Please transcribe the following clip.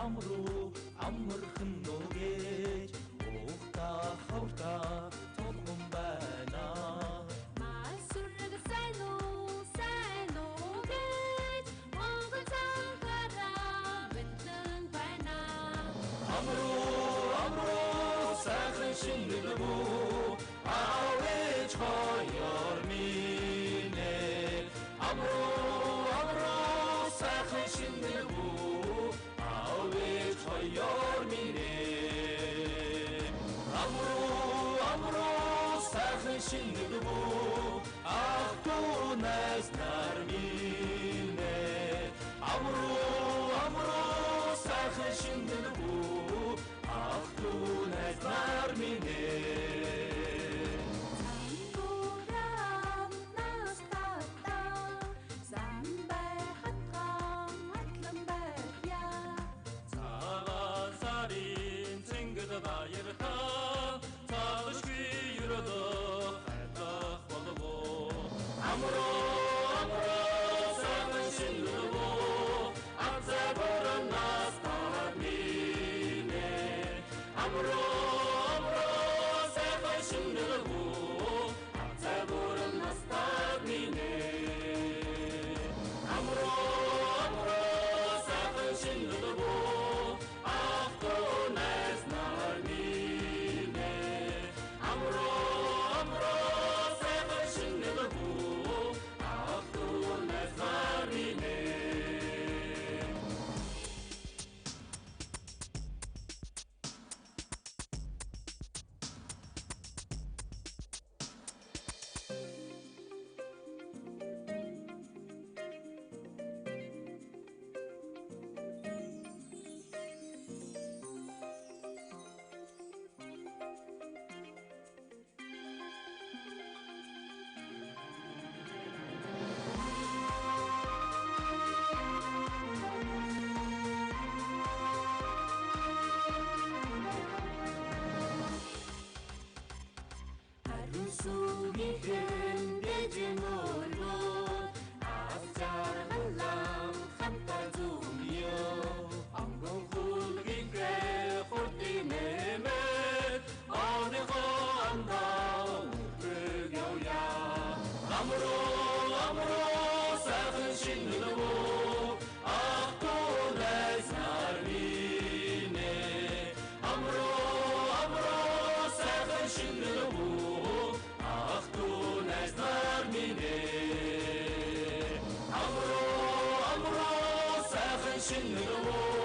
амруу амархан нүгэж ухта хавта толгон байна Масураг сайн уу гэж Монгол цангараа бэнтэн байна амруу сайхан шинэлбүү авэж хоёр минь амруу сайхан шинэлбүү авэж хоёр минь амруу сайхан шинэлбүү ах дүү найз нар минь амруу сайхан шинэлбүү ах дүү найз нар минь Баяртаа цаашгүй юрдох хайлах болов амруу сайхан шинэлбүү азабаран настар минь амруу сайхан шинэлбүү азабаран настар минь амруу сайхан шинэлбүү ах дүү найз нар минь амруу сайхан шинэлбүү ах дүү найз нар минь Сугихэн дэжмөргөө асчаргалан хамтар зумьё ангон хулгигээ хурдинэмэт оныхоо амдаа үргэлявя амруу сайхан шинэлбүү ах дүү найз нар минь амруу сайхан шинэлбүү ах дүү найз нар минь амруу сайхан шинэлбүү